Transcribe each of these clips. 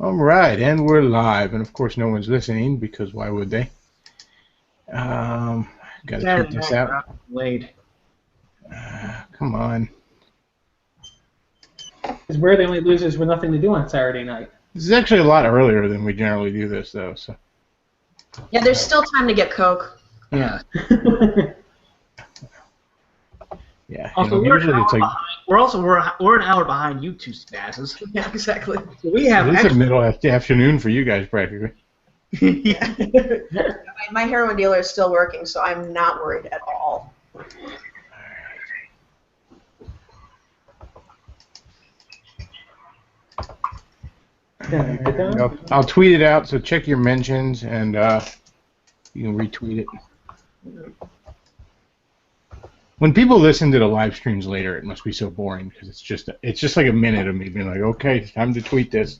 All right, and we're live, and of course no one's listening because why would they? Got to tweet this out. Late. Come on. Because we're the only losers with nothing to do on Saturday night. This is actually a lot earlier than we generally do this, though. So. Yeah, there's still time to get Coke. Yeah. Yeah. Also, we're an hour behind you two spazzes. Yeah, exactly. So we have it's a middle afternoon for you guys, practically. Yeah. My heroin dealer is still working, so I'm not worried at all. I'll tweet it out, so check your mentions, and you can retweet it. When people listen to the live streams later, it must be so boring because it's just like a minute of me being like, okay, it's time to tweet this.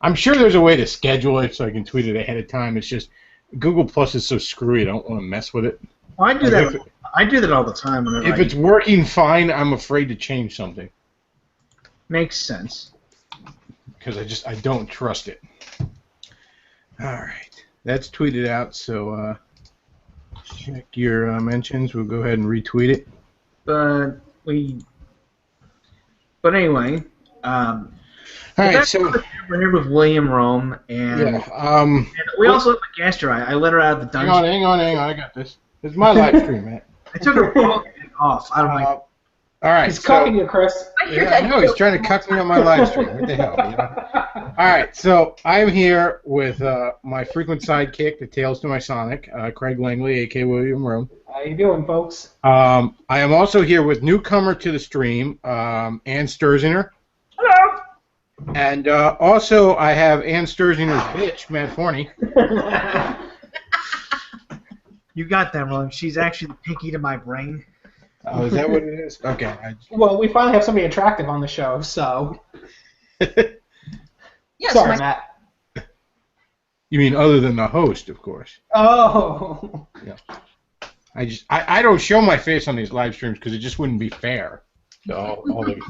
I'm sure there's a way to schedule it so I can tweet it ahead of time. It's just Google Plus is so screwy. I don't want to mess with it. Well, I do that. I do that all the time. If it's working fine, I'm afraid to change something. Makes sense. Because I don't trust it. All right, that's tweeted out. So check your mentions. We'll go ahead and retweet it. But anyway. All right, so we're here with William Rome, and, and we also have a guest here. I let her out of the dungeon. Hang on. I got this. This is my live stream, man. I took her off. I don't like. All right. He's cucking you, Chris. I know he's trying to cuck me on my live stream. What the hell? You know? All right, so I'm here with my frequent sidekick, the Tales to my Sonic, Craig Langley, a.k.a. William Rome. How you doing, folks? I am also here with newcomer to the stream, Ann Sturzinger. Hello. And also I have Ann Sturzinger's bitch, Matt Forney. You got that wrong. She's actually the pinky to my brain. Oh, is that what it is? Okay. Well, we finally have somebody attractive on the show, so. Yes, sorry, Matt. You mean other than the host, of course. Oh. Yeah. I don't show my face on these live streams because it just wouldn't be fair. All the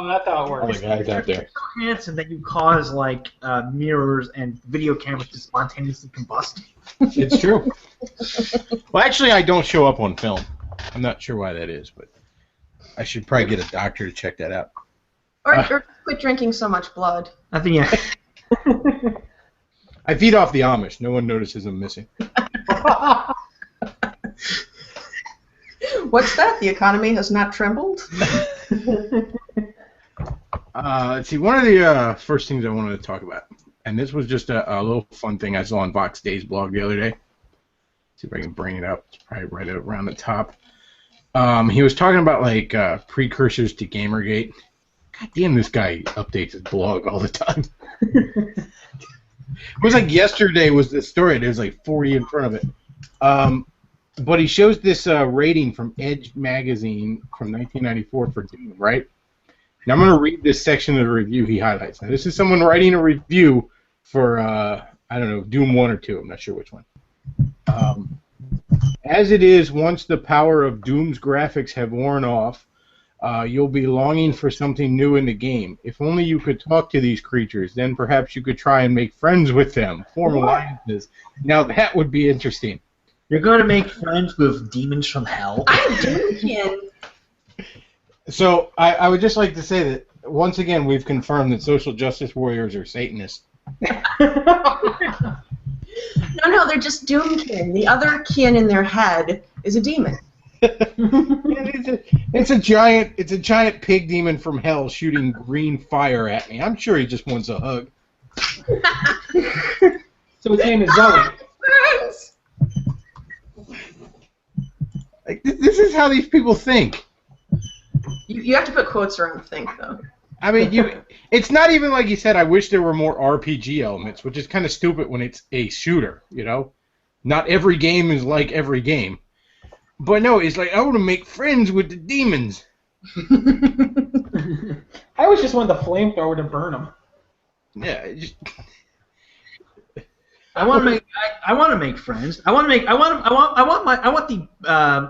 That's how it works. all the guys out there. You're so handsome that you cause like mirrors and video cameras to spontaneously combust. It's true. Well, actually, I don't show up on film. I'm not sure why that is, but I should probably get a doctor to check that out. Or quit drinking so much blood. I think yeah. I feed off the Amish. No one notices I'm missing. What's that? The economy has not trembled? Let's see. One of the first things I wanted to talk about, and this was just a little fun thing I saw on Vox Day's blog the other day. See if I can bring it up. It's probably right around the top. He was talking about like precursors to Gamergate. God damn, this guy updates his blog all the time. It was like yesterday was the story. There's like 40 in front of it. But he shows this rating from Edge magazine from 1994 for Doom, right? Now I'm going to read this section of the review he highlights. Now this is someone writing a review for, I don't know, Doom 1 or 2. I'm not sure which one. As it is, once the power of Doom's graphics have worn off, you'll be longing for something new in the game. If only you could talk to these creatures, then perhaps you could try and make friends with them, form alliances. Now that would be interesting. You're going to make friends with demons from hell? I'm Doomkin. So I would just like to say that, once again, we've confirmed that social justice warriors are Satanists. No, they're just Doomkin. The other kin in their head is a demon. It's a giant pig demon from hell shooting green fire at me. I'm sure he just wants a hug. So his name is Zoe. Like, this is how these people think. You have to put quotes around think, though. I mean, it's not even like you said, I wish there were more RPG elements, which is kind of stupid when it's a shooter, you know? Not every game is like every game. But no, it's like, I want to make friends with the demons. I always just wanted the flamethrower to burn them. Yeah, I want to make friends. I want the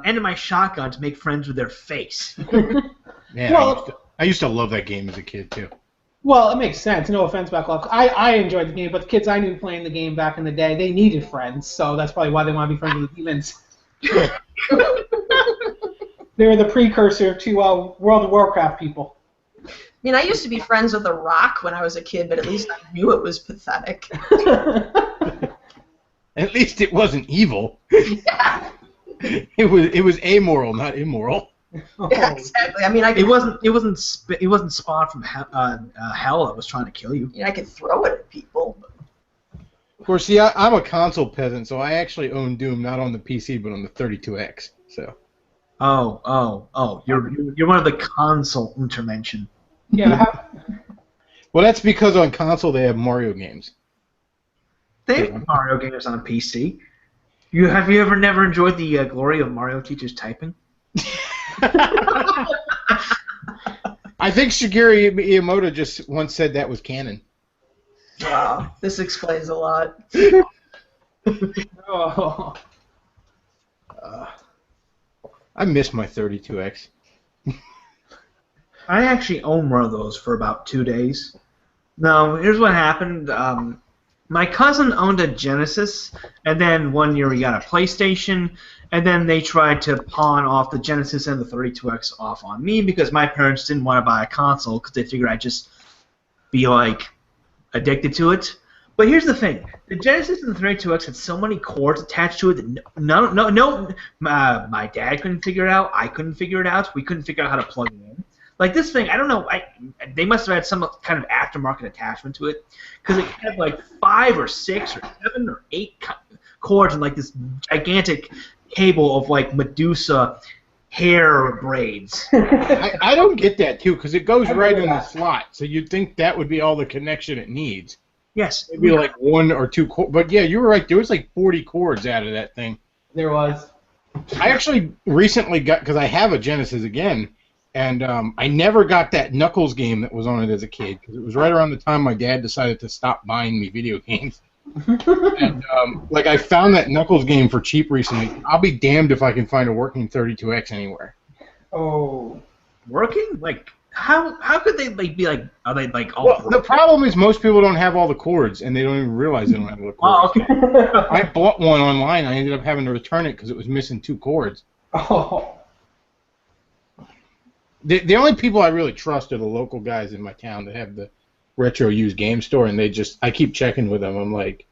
end of my shotgun to make friends with their face. Yeah, Well, I used to love that game as a kid too. Well, it makes sense. No offense, Backlog. I enjoyed the game, but the kids I knew playing the game back in the day, they needed friends, so that's probably why they want to be friends with the demons. They were the precursor to World of Warcraft people. I mean, I used to be friends with The Rock when I was a kid, but at least I knew it was pathetic. At least it wasn't evil. Yeah, It was amoral, not immoral. yeah, exactly. I mean, It wasn't spawned from hell that was trying to kill you. I could throw it at people. Of course, see, I'm a console peasant, so I actually own Doom not on the PC but on the 32X. So. Oh! You're one of the console intervention. Yeah. Well, that's because on console they have Mario games. They have Mario games on PC. Have you ever never enjoyed the glory of Mario teachers typing? I think Shigeru Miyamoto just once said that was canon. Wow, this explains a lot. Oh. I miss my 32X. I actually owned one of those for about 2 days. No, here's what happened. My cousin owned a Genesis, and then one year he got a PlayStation, and then they tried to pawn off the Genesis and the 32X off on me because my parents didn't want to buy a console because they figured I'd just be like addicted to it. But here's the thing: the Genesis and the 32X had so many cords attached to it that my dad couldn't figure it out. I couldn't figure it out. We couldn't figure out how to plug it in. Like this thing, I don't know. They must have had some kind of aftermarket attachment to it because it had like 5 or 6 or 7 or 8 cords and like this gigantic cable of like Medusa hair braids. I don't get that too because it goes right in the slot, so you'd think that would be all the connection it needs. Yes. Maybe like 1 or 2 cords. But yeah, you were right. There was like 40 cords out of that thing. There was. I actually recently got, because I have a Genesis again, and I never got that Knuckles game that was on it as a kid because it was right around the time my dad decided to stop buying me video games. And like I found that Knuckles game for cheap recently. I'll be damned if I can find a working 32X anywhere. Oh. Working? Like how could they like be like? Are they like all? Well, the problem is most people don't have all the cords, and they don't even realize they don't have all the cords. Oh, okay. I bought one online. I ended up having to return it because it was missing 2 cords. Oh. The only people I really trust are the local guys in my town that have the retro used game store, and I keep checking with them. I'm like,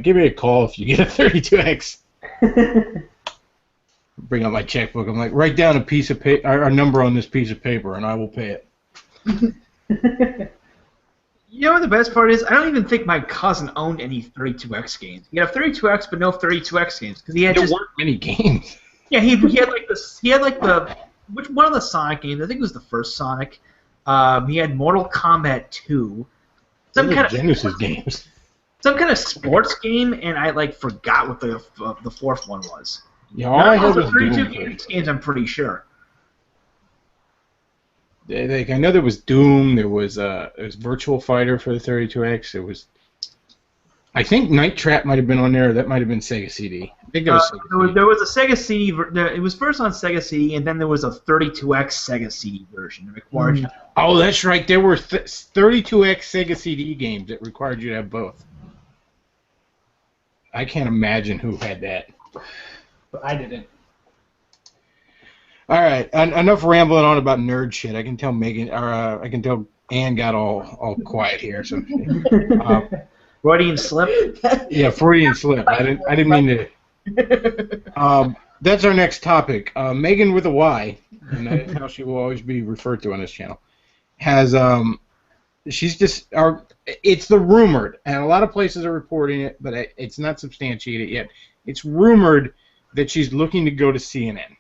give me a call if you get a 32X. Bring out my checkbook. I'm like, write down a piece of a number on this piece of paper, and I will pay it. You know what the best part is? I don't even think my cousin owned any 32X games. He had a 32X, but no 32X games because he had There weren't many games. Yeah, he had like this. He had like the which one of the Sonic games? I think it was the first Sonic. He had Mortal Kombat 2. Some kind of Genesis games. Some kind of sports game, and I like forgot what the fourth one was. Yeah, all I heard the was 32 games. I'm pretty sure. Like I know there was Doom. There was Virtual Fighter for the 32X. There was. I think Night Trap might have been on there. Or that might have been Sega CD. I think there was a Sega CD. It was first on Sega CD, and then there was a 32X Sega CD version. It required. Oh, that's right. There were 32X Sega CD games that required you to have both. I can't imagine who had that. But I didn't. All right, enough rambling on about nerd shit. I can tell I can tell Ann got all quiet here. So. Freudian slip. Yeah, Freudian slip. I didn't mean to. That's our next topic. Megan with a Y, and that is how she will always be referred to on this channel. Has she's just it's the rumored, and a lot of places are reporting it, but it's not substantiated yet. It's rumored that she's looking to go to CNN.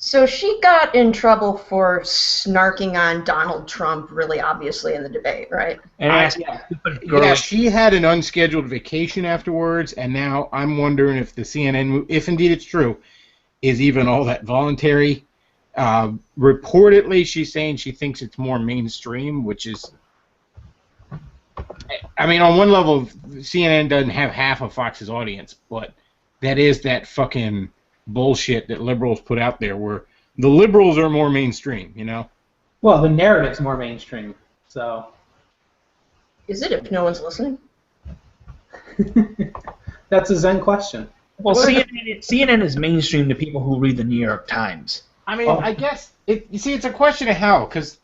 So she got in trouble for snarking on Donald Trump really obviously in the debate, right? Yeah, she had an unscheduled vacation afterwards, and now I'm wondering if the CNN, if indeed it's true, is even all that voluntary. Reportedly, she's saying she thinks it's more mainstream, which is... I mean, on one level, CNN doesn't have half of Fox's audience, but that is that fucking... bullshit that liberals put out there where the liberals are more mainstream, you know? Well, the narrative's more mainstream. So. Is it if no one's listening? That's a Zen question. Well, CNN is mainstream to people who read the New York Times. I mean, I guess you see, it's a question of how. Because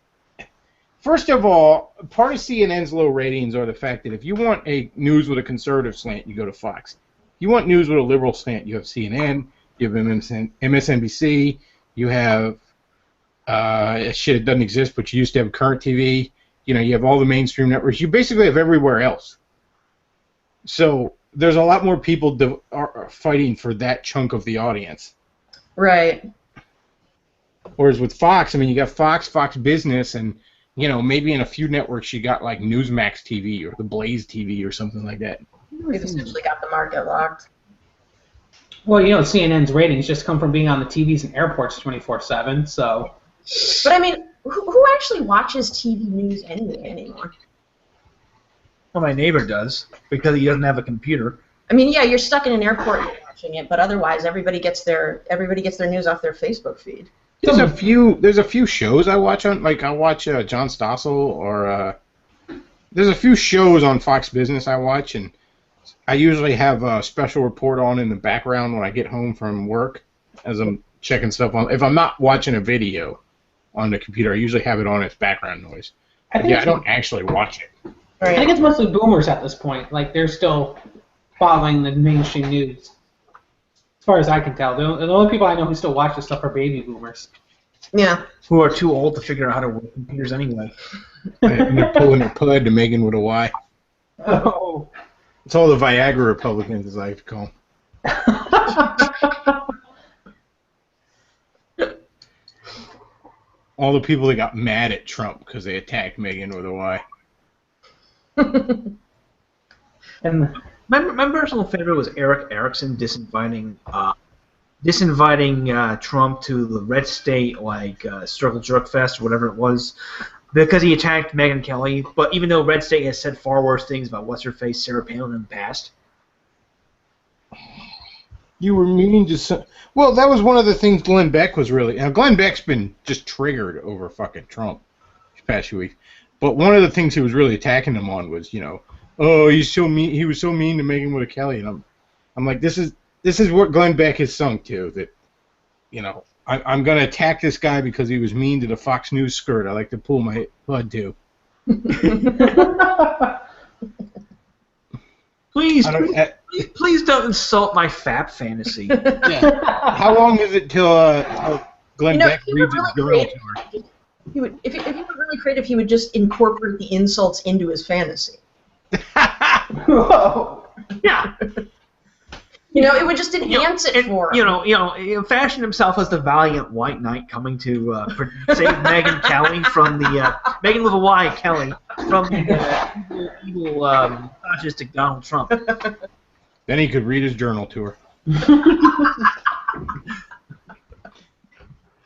first of all, part of CNN's low ratings are the fact that if you want a news with a conservative slant, you go to Fox. If you want news with a liberal slant, you have CNN. You have MSNBC. You have shit. It doesn't exist, but you used to have Current TV. You know, you have all the mainstream networks. You basically have everywhere else. So there's a lot more people are fighting for that chunk of the audience. Right. Whereas with Fox, I mean, you got Fox, Fox Business, and, you know, maybe in a few networks you got, like, Newsmax TV or the Blaze TV or something like that. We've essentially got the market locked. Well, you know, CNN's ratings just come from being on the TVs in airports 24/7, so... But, I mean, who actually watches TV news anymore? Well, my neighbor does, because he doesn't have a computer. I mean, yeah, you're stuck in an airport and you're watching it, but otherwise everybody gets their news off their Facebook feed. There's a few shows I watch on, like I watch John Stossel, or there's a few shows on Fox Business I watch, and I usually have a special report on in the background when I get home from work as I'm checking stuff on. If I'm not watching a video on the computer, I usually have it on as background noise. I don't actually watch it. Right. I think it's mostly boomers at this point. Like, they're still following the mainstream news. As far as I can tell. The only people I know who still watch this stuff are baby boomers. Yeah. Who are too old to figure out how to work computers anyway. And they're pulling their pud to Megan with a Y. Oh. It's all the Viagra Republicans, as I like to call them. All the people that got mad at Trump because they attacked Megan with a Y. And my personal favorite was Eric Erickson disinviting Trump to the red state, like Circle Jerk Fest or whatever it was, because he attacked Megyn Kelly. But even though red state has said far worse things about what's her face Sarah Palin in the past. You were meaning to. Well, that was one of the things Glenn Beck was really. Now, Glenn Beck's been just triggered over fucking Trump these past few weeks. But one of the things he was really attacking him on was, you know, oh, he's so mean. He was so mean to Megan with a Kelly, and I'm like, this is what Glenn Beck has sunk to. That, you know, I'm gonna attack this guy because he was mean to the Fox News skirt. I like to pull my blood to. Please don't insult my FAP fantasy. Yeah. How long is it till Glenn Beck reads his girl to her? If he were really creative, he would just incorporate the insults into his fantasy. Whoa. Yeah. You know, it would just enhance it for him. You know, he fashioned himself as the valiant white knight coming to save Megyn Kelly from the Megan with a Y Kelly from the evil fascistic Donald Trump. Then he could read his journal to her.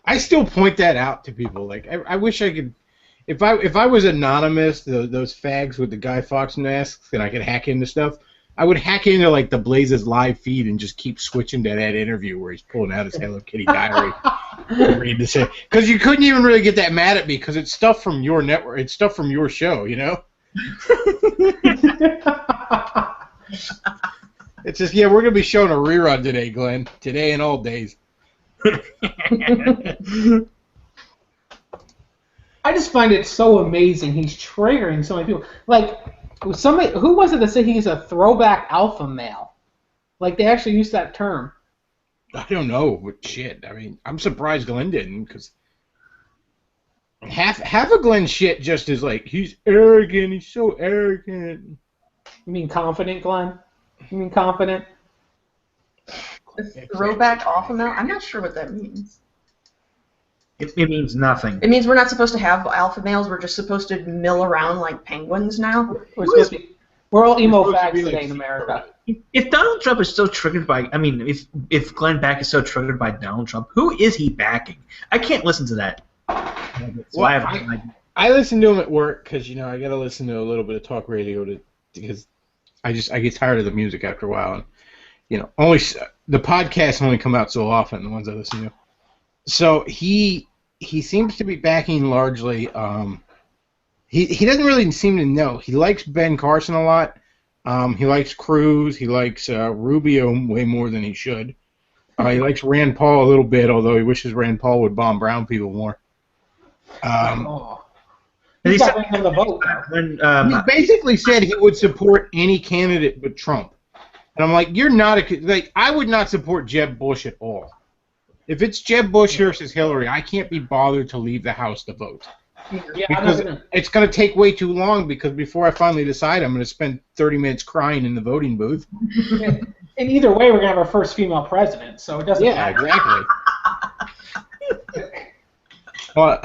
I still point that out to people. Like, I wish I could. If I was anonymous, those fags with the Guy Fawkes masks, and I could hack into stuff, I would hack into like the Blaze's live feed and just keep switching to that interview where he's pulling out his Hello Kitty diary and reading the shit. Because you couldn't even really get that mad at me because it's stuff from your network, it's stuff from your show, you know. It's just, yeah, we're gonna be showing a rerun today, Glenn. Today and all days. I just find it so amazing. He's triggering so many people. Like, somebody, who was it that said he's a throwback alpha male? Like, they actually used that term. I don't know, but shit. I mean, I'm surprised Glenn didn't, because half of Glenn's shit just is like, he's arrogant, he's so arrogant. You mean confident, Glenn? You mean confident? Throwback alpha male? I'm not sure what that means. It means nothing. It means we're not supposed to have alpha males. We're just supposed to mill around like penguins now. We're all emo fags today in America. If Donald Trump is so triggered by, I mean, if Glenn Beck is so triggered by Donald Trump, who is he backing? I can't listen to that. So well, I listen to him at work because, you know, I got to listen to a little bit of talk radio because I get tired of the music after a while. And, you know, the podcasts only come out so often, the ones I listen to. So he seems to be backing largely he doesn't really seem to know. He likes Ben Carson a lot. He likes Cruz. He likes Rubio way more than he should. He likes Rand Paul a little bit, although he wishes Rand Paul would bomb brown people more. He's got to bring them the vote. He basically said he would support any candidate but Trump. And I'm like, you're not I would not support Jeb Bush at all. If it's Jeb Bush versus Hillary, I can't be bothered to leave the House to vote. Yeah, because it's going to take way too long, because before I finally decide, I'm going to spend 30 minutes crying in the voting booth. And either way, we're going to have our first female president, so it doesn't matter. Yeah, exactly. Well,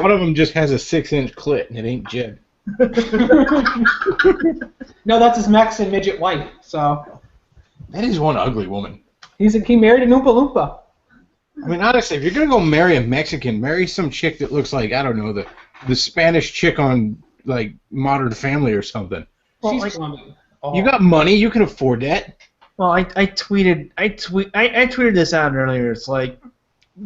one of them just has a 6-inch clit, and it ain't Jeb. No, that's his Mexican midget wife, so... That is one ugly woman. He married an Oompa Loompa. I mean, honestly, if you're going to go marry a Mexican, marry some chick that looks like, I don't know, the Spanish chick on, like, Modern Family or something. Well, she's funny. Oh. You got money, you can afford that. Well, I tweeted this out earlier. It's like,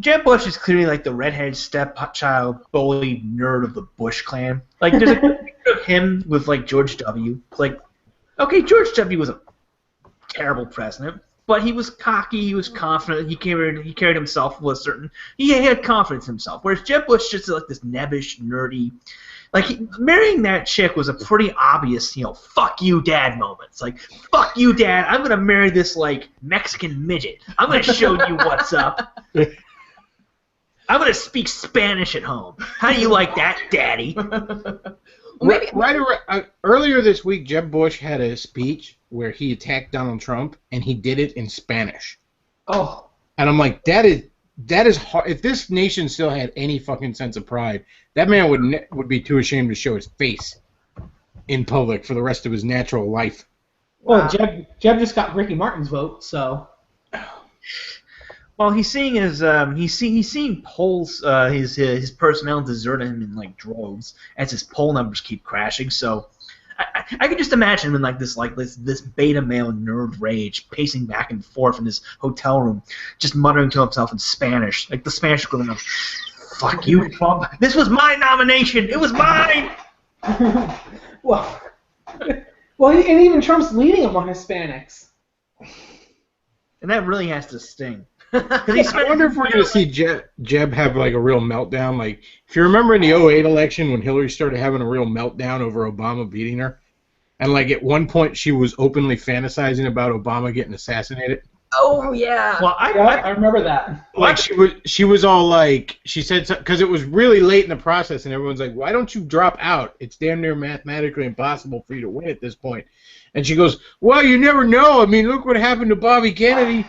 Jeb Bush is clearly like the redheaded stepchild bully nerd of the Bush clan. Like, there's a picture of him with, like, George W. Like, okay, George W. was a terrible president, but he was cocky, he was confident, he carried himself with a certain... He had confidence in himself, whereas Jeb Bush just like this nebbish, nerdy... Like, marrying that chick was a pretty obvious, fuck you, dad moment. It's like, fuck you, dad, I'm going to marry this, like, Mexican midget. I'm going to show you what's up. I'm going to speak Spanish at home. How do you like that, daddy? Earlier this week, Jeb Bush had a speech where he attacked Donald Trump, and he did it in Spanish. Oh. And I'm like, that is hard. If this nation still had any fucking sense of pride, that man would be too ashamed to show his face in public for the rest of his natural life. Well, Jeb just got Ricky Martin's vote, so. Well, he's seeing he's seeing polls his personnel desert him in like droves as his poll numbers keep crashing. So I can just imagine him in this beta male nerd rage, pacing back and forth in his hotel room, just muttering to himself in Spanish, like the Spanish equivalent of "Fuck you, Trump! This was my nomination. It was mine." Well, and even Trump's leading among Hispanics. And that really has to sting. I wonder if we're going to see Jeb have like a real meltdown. Like, if you remember in the 2008 election when Hillary started having a real meltdown over Obama beating her, and like at one point she was openly fantasizing about Obama getting assassinated. Oh yeah. Well, I remember that. Like she was all like, she said, because it was really late in the process, and everyone's like, why don't you drop out? It's damn near mathematically impossible for you to win at this point. And she goes, well, you never know. I mean, look what happened to Bobby Kennedy.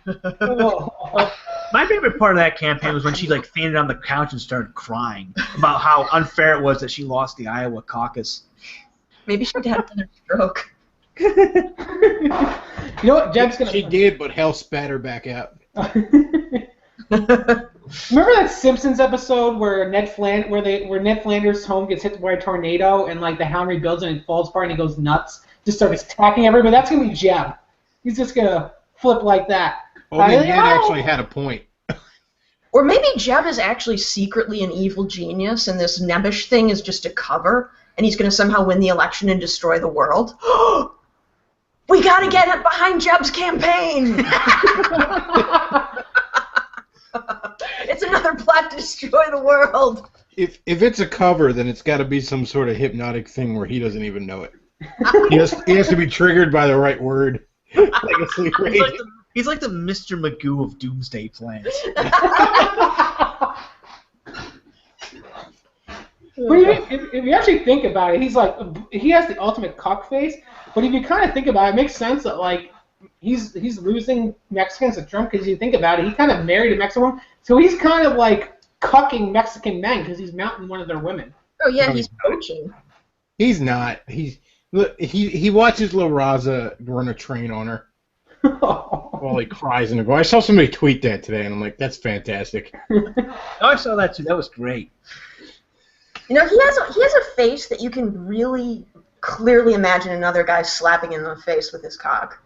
My favorite part of that campaign was when she like fainted on the couch and started crying about how unfair it was that she lost the Iowa caucus. Maybe she'd had another stroke. You know what? Jeb's gonna. She did, but hell spat her back out. Remember that Simpsons episode where Ned Flanders' home gets hit by a tornado and like the house rebuilds and it falls apart and he goes nuts, just starts attacking everybody? That's gonna be Jeb. He's just gonna flip like that. Well, Ned actually had a point. Or maybe Jeb is actually secretly an evil genius, and this nebbish thing is just a cover, and he's going to somehow win the election and destroy the world. We got to get behind Jeb's campaign! It's another plot to destroy the world. If it's a cover, then it's got to be some sort of hypnotic thing where he doesn't even know it. He has to be triggered by the right word. Like a sleep raid. He's like the Mr. Magoo of doomsday plans. But if you actually think about it, he has the ultimate cuck face. But if you kind of think about it, it makes sense that like he's losing Mexicans to Trump, because you think about it, he kind of married a Mexican woman, so he's kind of like cucking Mexican men because he's mounting one of their women. Oh yeah, he's poaching. He's not. He watches La Raza run a train on her. While he cries and go. I saw somebody tweet that today, and I'm like, that's fantastic. Oh, I saw that too. That was great. You know, he has a face that you can really clearly imagine another guy slapping him in the face with his cock.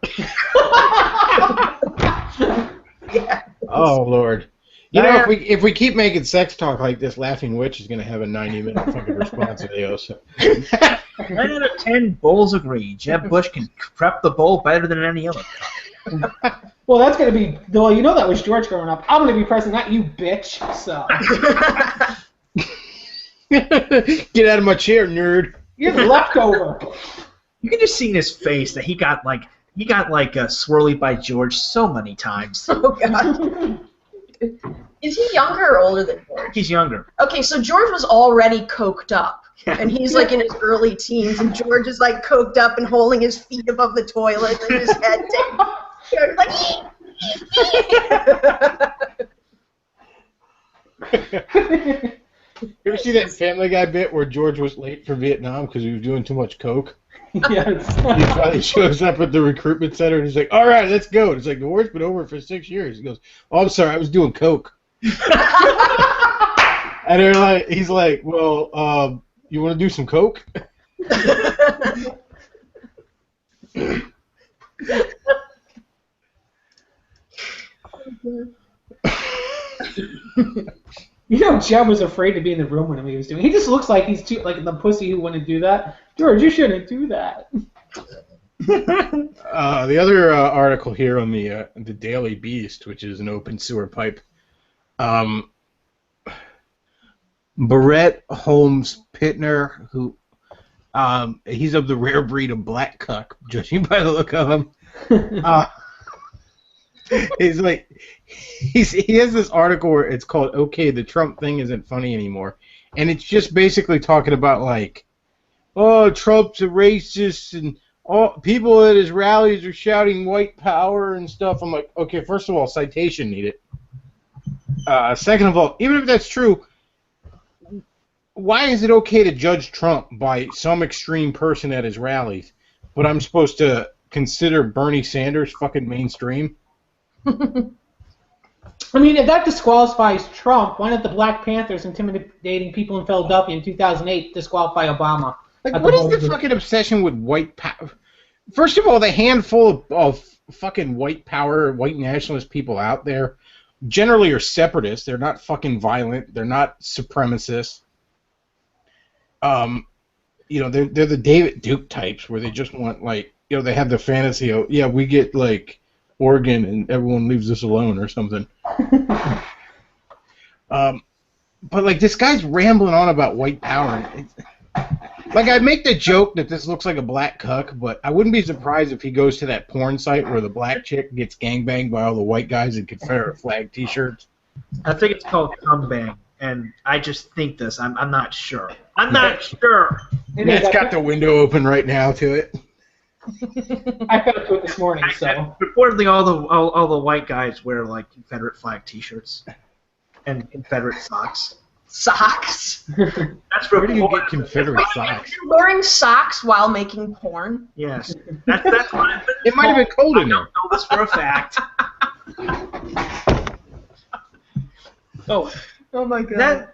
Yeah. Oh Lord. You know, if we keep making sex talk like this, Laughing Witch is gonna have a 90-minute fucking response video. So. 9 out of 10 bulls agree. Jeb Bush can prep the bull better than any other. Well, that's gonna be. Well, you know that was George growing up. I'm gonna be president, not you, bitch. So. Get out of my chair, nerd. You're the leftover. You can just see in his face that he got swirly by George so many times. Oh God. Is he younger or older than George? He's younger. Okay, so George was already coked up, and he's like in his early teens, and George is like coked up and holding his feet above the toilet and his head down. George like. You ever see that Family Guy bit where George was late for Vietnam because he was doing too much coke? Yes. He finally shows up at the recruitment center and he's like, "All right, let's go." And it's like, "The war's been over for 6 years." He goes, "Oh, I'm sorry, I was doing coke." And they're like, he's like, "Well, you want to do some coke?" You know, Jeb was afraid to be in the room when he was doing. He just looks like he's too like the pussy who wouldn't do that. George, you shouldn't do that. The other article here on the Daily Beast, which is an open sewer pipe. Barrett Holmes Pittner, who he's of the rare breed of black cuck, judging by the look of him. He's like, he has this article where it's called "Okay, the Trump thing isn't funny anymore," and it's just basically talking about like, oh, Trump's a racist and all people at his rallies are shouting white power and stuff. I'm like, okay, first of all, citation needed. Second of all, even if that's true, why is it okay to judge Trump by some extreme person at his rallies, but I'm supposed to consider Bernie Sanders fucking mainstream? I mean, if that disqualifies Trump, why not the Black Panthers intimidating people in Philadelphia in 2008 disqualify Obama? Like, what is the fucking obsession with white power? First of all, the handful of fucking white power, white nationalist people out there generally are separatists. They're not fucking violent. They're not supremacists. You know, they're the David Duke types where they just want, like, you know, they have the fantasy of, yeah, we get, like, Oregon and everyone leaves us alone or something. But, like, this guy's rambling on about white power. Like, I'd make the joke that this looks like a black cuck, but I wouldn't be surprised if he goes to that porn site where the black chick gets gangbanged by all the white guys in Confederate flag t-shirts. I think it's called Cumbang, and I just think this. I'm not sure. I'm not sure. Matt's got the window open right now to it. I fell to it this morning, so. Reportedly, all the white guys wear like Confederate flag T-shirts and Confederate socks. Socks. That's where do you get Confederate socks? You're wearing socks while making porn. Yes, that's what it might have been cold in there. I know this for a fact. Oh my god.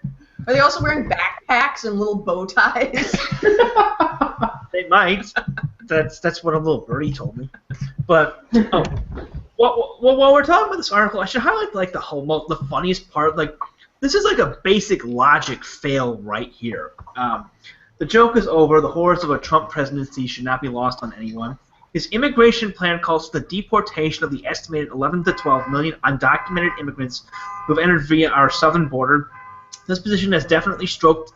Are they also wearing backpacks and little bow ties? They might. That's what a little birdie told me. But while we're talking about this article, I should highlight like the funniest part. Like, this is like a basic logic fail right here. The joke is over. The horrors of a Trump presidency should not be lost on anyone. His immigration plan calls for the deportation of the estimated 11 to 12 million undocumented immigrants who have entered via our southern border. This position has definitely stoked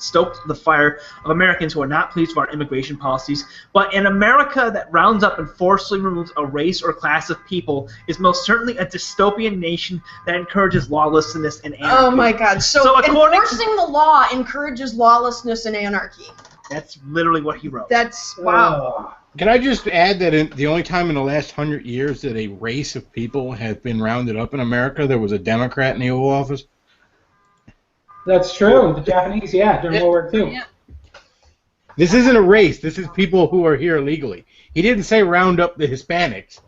the fire of Americans who are not pleased with our immigration policies. But an America that rounds up and forcibly removes a race or class of people is most certainly a dystopian nation that encourages lawlessness and anarchy. Oh my God! So enforcing the law encourages lawlessness and anarchy. That's literally what he wrote. That's wow. Can I just add that the only time in the last 100 years that a race of people has been rounded up in America, there was a Democrat in the Oval Office? That's true. The Japanese, during World War II. Yeah. This isn't a race. This is people who are here illegally. He didn't say round up the Hispanics.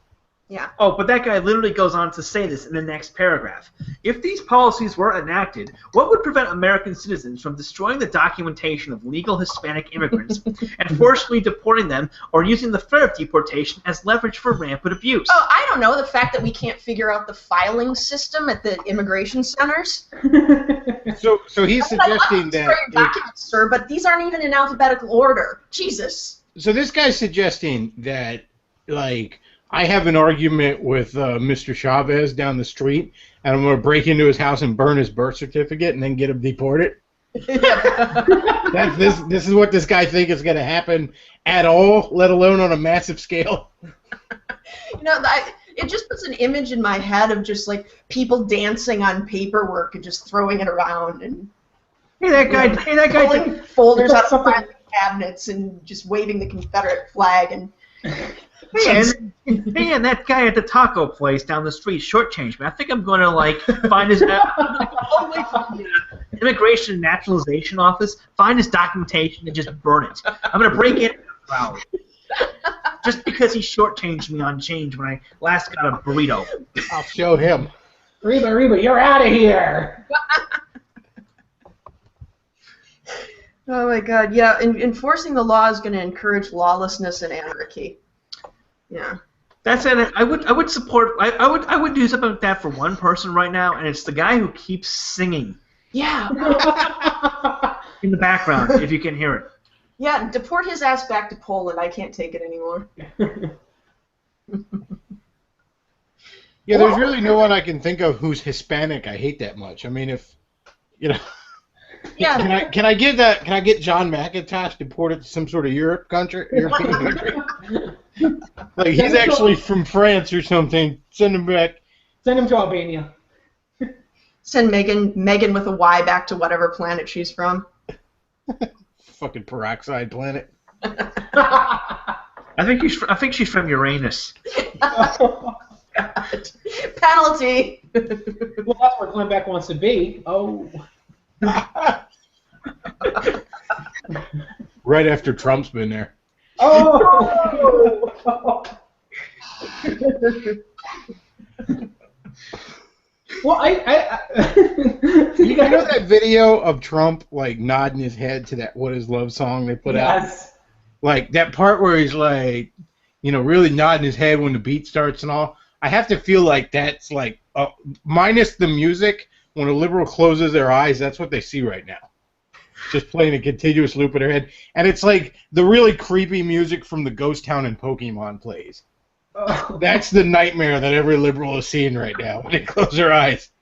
Yeah. Oh, but that guy literally goes on to say this in the next paragraph. If these policies were enacted, what would prevent American citizens from destroying the documentation of legal Hispanic immigrants and forcibly deporting them or using the threat of deportation as leverage for rampant abuse? Oh, I don't know. The fact that we can't figure out the filing system at the immigration centers. So he's suggesting that. Your documents, sir, but these aren't even in alphabetical order. Jesus. So this guy's suggesting that, like, I have an argument with Mr. Chavez down the street, and I'm going to break into his house and burn his birth certificate and then get him deported. This is what this guy thinks is going to happen at all, let alone on a massive scale. You know, it just puts an image in my head of just like people dancing on paperwork and just throwing it around and pulling folders out of filing cabinets and just waving the Confederate flag and. Man, that guy at the taco place down the street shortchanged me. I think I'm going to like find his all the way from the Immigration and Naturalization Office, find his documentation and just burn it. I'm going to break it out. Just because he shortchanged me on change when I last got a burrito. I'll show him. Reba, you're out of here. Oh my God! Yeah, enforcing the law is going to encourage lawlessness and anarchy. Yeah. That's it. I would support. I would do something like that for one person right now, and it's the guy who keeps singing. Yeah. In the background, if you can hear it. Yeah, deport his ass back to Poland. I can't take it anymore. Yeah, there's really no one I can think of who's Hispanic I hate that much. I mean, if you know. Yeah. Can I get John McIntosh deported to some sort of European country? Like he's actually from France or something. Send him back. Send him to Albania. Send Megan with a Y back to whatever planet she's from. Fucking peroxide planet. I think she's from Uranus. Oh, God. Penalty. Well, that's where Glenn Beck wants to be. Oh. Right after Trump's been there. Oh. Well, you know that video of Trump like nodding his head to that "What Is Love" song they put out? Like that part where he's like, you know, really nodding his head when the beat starts and all. I have to feel like that's like minus the music. When a liberal closes their eyes, that's what they see right now. Just playing a continuous loop in their head. And it's like the really creepy music from the Ghost Town in Pokemon plays. Oh. That's the nightmare that every liberal is seeing right now when they close their eyes.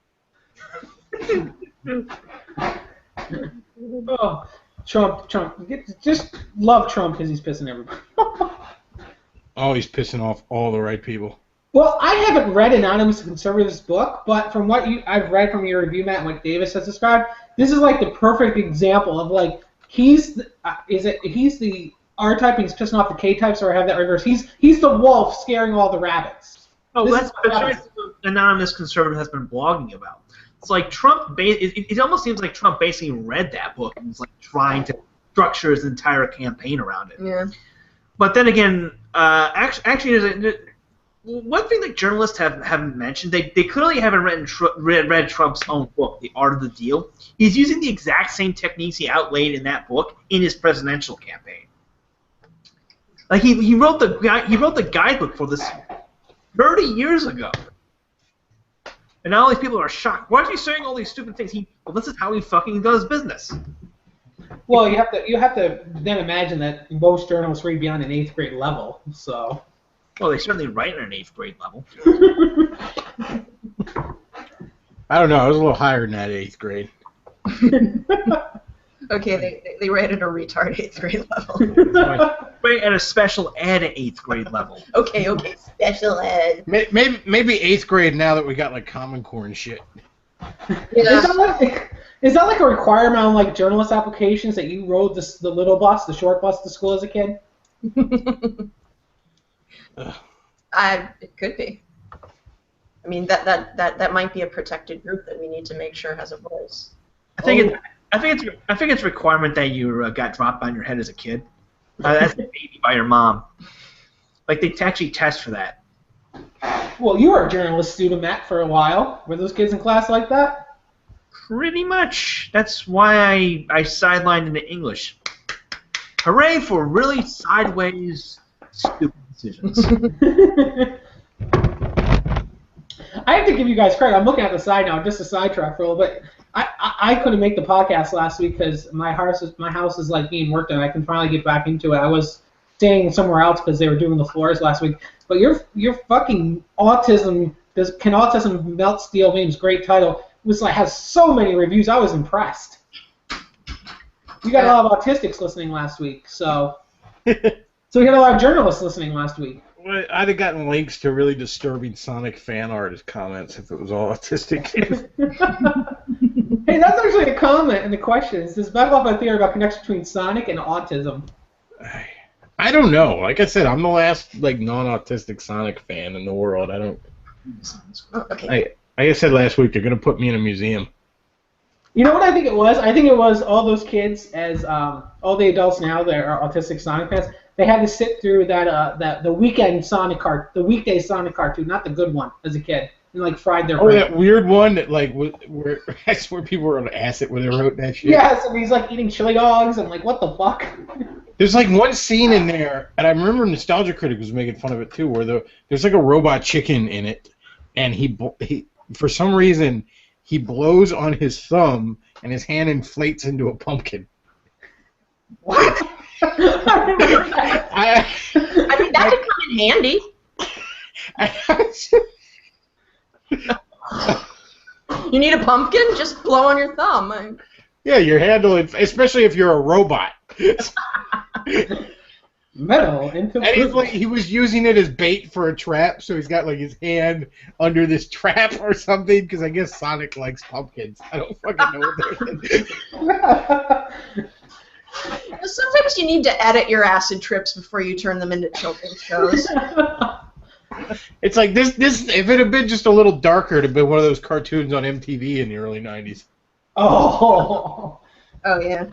Oh, Trump. Just love Trump because he's pissing everybody. Oh, he's pissing off all the right people. Well, I haven't read Anonymous Conservative's book, but from what I've read from your review, Matt, and what Davis has described, this is like the perfect example of like he's the R-type and he's pissing off the K-types, or I have that reverse. He's the wolf scaring all the rabbits. Oh, that's what Anonymous Conservative has been blogging about. It's like Trump. It almost seems like Trump basically read that book and was like trying to structure his entire campaign around it. Yeah. But then again, actually, there's one thing that journalists haven't mentioned, they clearly haven't read Trump's own book, The Art of the Deal. He's using the exact same techniques he outlaid in that book in his presidential campaign. Like he wrote the guidebook for this 30 years ago. And now all these people are shocked. Why is he saying all these stupid things? Well, this is how he fucking does business. Well, you have to then imagine that most journalists read beyond an 8th grade level, so. Well, they certainly write at an 8th grade level. I don't know. I was a little higher than that 8th grade. Okay, they write at a retard 8th grade level. Right at a special ed 8th grade level. Okay, special ed. Maybe 8th grade now that we got like Common Core and shit. Yeah. Is that like a requirement on like journalist applications that you rode the little bus, the short bus to school as a kid? It could be. I mean, that might be a protected group that we need to make sure has a voice. I think it's a requirement that you got dropped on your head as a kid. That's a baby by your mom. Like they actually test for that. Well, you were a journalist student, Matt, for a while. Were those kids in class like that? Pretty much. That's why I sidelined into English. Hooray for really sideways, stupid decisions. I have to give you guys credit. I'm looking at the side now, just a sidetrack for a little bit. I couldn't make the podcast last week because my house is like being worked on. I can finally get back into it. I was staying somewhere else because they were doing the floors last week. But your fucking autism, Can Autism Melt Steel Beams, great title, has so many reviews. I was impressed. We got a lot of autistics listening last week, so we had a lot of journalists listening last week. Well, I'd have gotten links to really disturbing Sonic fan art as comments if it was all autistic kids. Hey, that's actually a comment in the questions. Does back off my theory about connection between Sonic and autism? I don't know. Like I said, I'm the last non-autistic Sonic fan in the world. I don't. Okay. Like I said last week, they're gonna put me in a museum. You know what I think it was? I think it was all those kids, as all the adults now that are autistic Sonic fans. They had to sit through the weekday Sonic cartoon, not the good one, as a kid, and fried their brain. That weird one that where I swear people were on acid when they wrote that shit. Yes, and he's eating chili dogs and what the fuck. There's one scene in there, and I remember Nostalgia Critic was making fun of it too, where there's a robot chicken in it, and he for some reason he blows on his thumb, and his hand inflates into a pumpkin. What? I remember that. I mean, that could come in handy. You need a pumpkin? Just blow on your thumb. Yeah, you're handling, especially if you're a robot. Metal into and he was using it as bait for a trap, so he's got his hand under this trap or something, because I guess Sonic likes pumpkins. I don't fucking know what they're Sometimes you need to edit your acid trips before you turn them into children's shows. It's like this. If it had been just a little darker, it'd have been one of those cartoons on MTV in the early '90s. Oh. Oh yeah.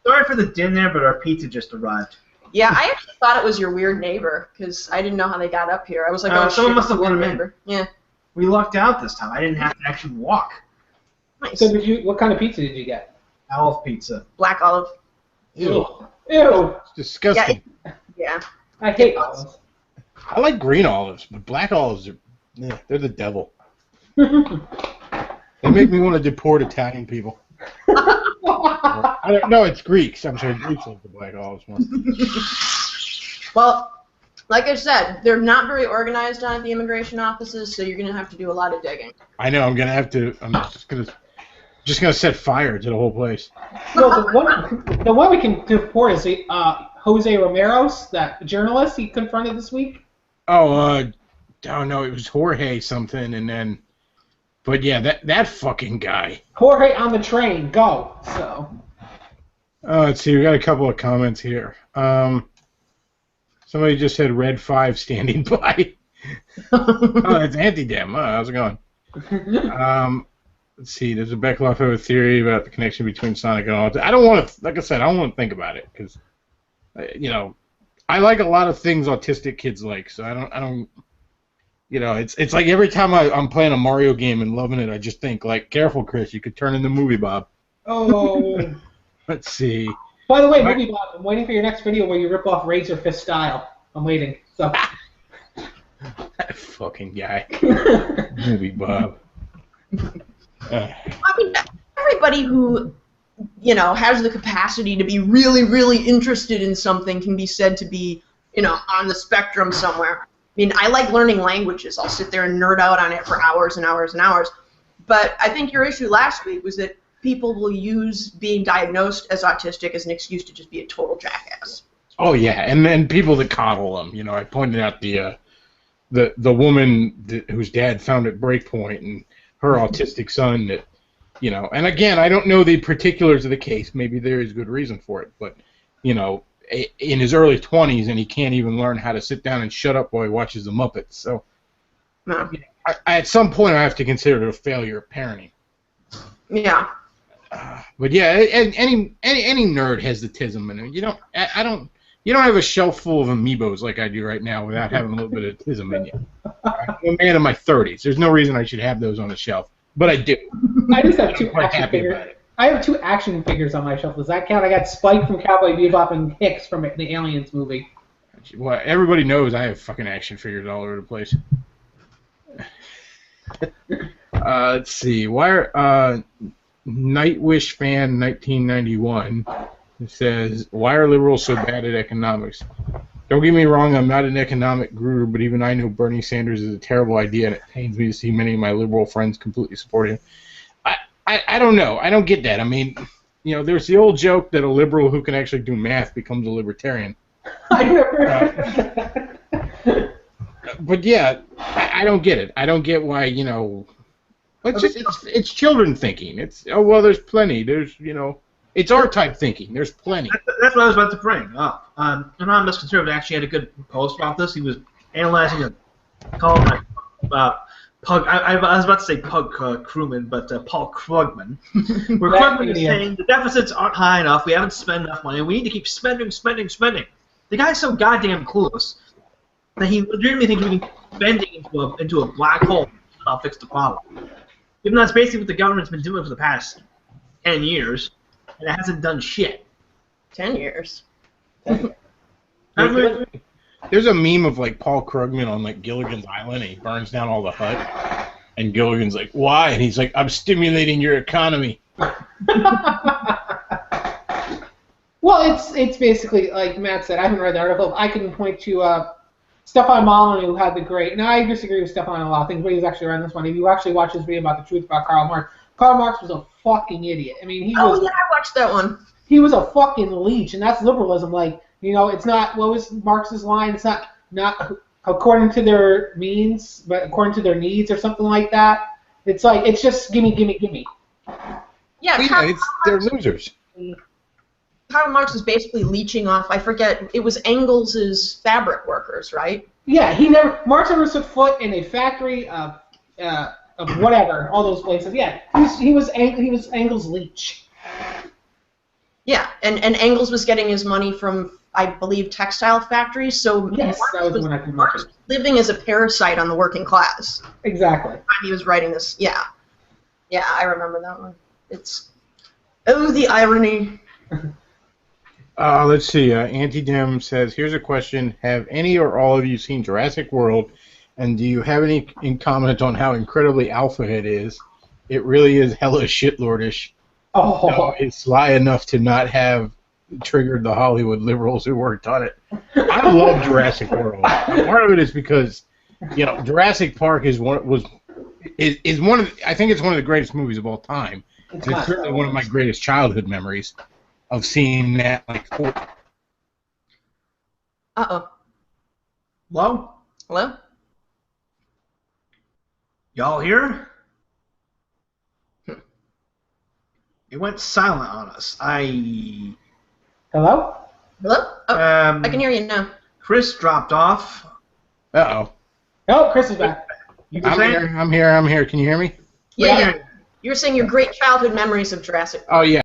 Sorry for the din there, but our pizza just arrived. Yeah, I actually thought it was your weird neighbor because I didn't know how they got up here. I was like, oh, someone shit, must have weird let 'em in. neighbor. Yeah. We lucked out this time. I didn't have to actually walk. Nice. So what kind of pizza did you get? Olive pizza. Black olive. Ew. Ew. It's disgusting. Yeah. I hate olives. I like green olives, but black olives they're the devil. They make me want to deport Italian people. I don't know. It's Greeks. I'm sorry, Greeks like the black olives more. Well, like I said, they're not very organized down at the immigration offices, so you're gonna have to do a lot of digging. I know. I'm gonna have to. I'm just gonna set fire to the whole place. No, the one we can deport is Jose Romero's, that journalist he confronted this week. Oh, no, it was Jorge something, and then. But yeah, that fucking guy. Jorge on the train, go. So. Let's see, we got a couple of comments here. Somebody just said Red 5 standing by. Oh, that's Antidem. How's it going? Let's see, does Beckloff have a theory about the connection between Sonic and autism? I don't want to, like I said, I don't want to think about it, because, I like a lot of things autistic kids like, so I don't. It's like every time I'm playing a Mario game and loving it, I just think, careful, Chris, you could turn into Movie Bob. Oh. Let's see. By the way, Movie Bob, I'm waiting for your next video where you rip off Razor Fist style. I'm waiting. So. That fucking guy. Movie Bob. I mean, everybody who, has the capacity to be really, really interested in something can be said to be, on the spectrum somewhere. I mean, I like learning languages. I'll sit there and nerd out on it for hours and hours and hours. But I think your issue last week was that people will use being diagnosed as autistic as an excuse to just be a total jackass. Oh yeah, and then people that coddle them. I pointed out the woman whose dad found at Breakpoint and her autistic son that, and again, I don't know the particulars of the case. Maybe there is good reason for it, but in his early 20s, and he can't even learn how to sit down and shut up while he watches the Muppets. So, No. at some point, I have to consider it a failure of parenting. Yeah. But yeah, any nerd has the tism, and I don't. You don't have a shelf full of amiibos like I do right now without having a little bit of Tism in you. I'm a man in my 30s. There's no reason I should have those on the shelf, but I do. I just have I'm two quite action happy figures. about it. I have 2 action figures on my shelf. Does that count? I got Spike from Cowboy Bebop and Hicks from the Aliens movie. Well, everybody knows I have fucking action figures all over the place. Let's see. Why are Nightwish fan 1991 says, why are liberals so bad at economics? Don't get me wrong, I'm not an economic guru, but even I know Bernie Sanders is a terrible idea, and it pains me to see many of my liberal friends completely support him. I don't know. I don't get that. I mean, you know, there's the old joke that a liberal who can actually do math becomes a libertarian. I never heard that. But yeah, I don't get it. I don't get why, you know, it's children thinking. It's, oh, well, there's plenty. There's, you know, it's our type thinking. There's plenty. That's what I was about to bring up. Anonymous Conservative actually had a good post about this. He was analyzing a column about Pug. I was about to say Pug Krugman, but Paul Krugman. Where Krugman is saying the deficits aren't high enough. We haven't spent enough money. We need to keep spending. The guy's so goddamn clueless that he legitimately thinks we can spending into a black hole. I'll fix the problem. Even though that's basically what the government's been doing for the past 10 years, and it hasn't done shit. 10 years. There's a meme of like Paul Krugman on like Gilligan's Island, and he burns down all the hut, and Gilligan's like, "Why?" And he's like, "I'm stimulating your economy." Well, it's basically like Matt said. I haven't read the article. I can point to Stefan Molyneux, who had the great. Now I disagree with Stefan on a lot of things, but he's actually around this one. If you actually watch his video about the truth about Karl Marx was a fucking idiot. I mean, Oh yeah, I watched that one. He was a fucking leech, and that's liberalism. Like, you know, it's not, what was Marx's line? It's not according to their means, but according to their needs or something like that. It's like, it's just gimme. Yeah, They're losers. Karl Marx was basically leeching off, I forget, it was Engels' fabric workers, right? Yeah, Marx never set foot in a factory of whatever, all those places. Yeah, he was Engels' leech. Yeah, and Engels was getting his money from, I believe, textile factories, so yes, that was the one I could Marx was living as a parasite on the working class. Exactly. He was writing this, yeah. Yeah, I remember that one. It's, oh, the irony. Let's see. Anti-Dem says, here's a question. Have any or all of you seen Jurassic World, and do you have any comment on how incredibly alpha it is? It really is hella shitlordish. Oh. No, it's sly enough to not have triggered the Hollywood liberals who worked on it. I love Jurassic World. Part of it is because, you know, Jurassic Park is one of I think it's one of the greatest movies of all time. It's certainly one of my greatest childhood memories of seeing that like. Uh-oh. Hello? Hello? Y'all here? It went silent on us. Hello? Hello? Oh, I can hear you now. Chris dropped off. Uh-oh. Oh, Chris is back. I'm here. Can you hear me? Yeah. You were saying your great childhood memories of Jurassic Park. Oh, yeah.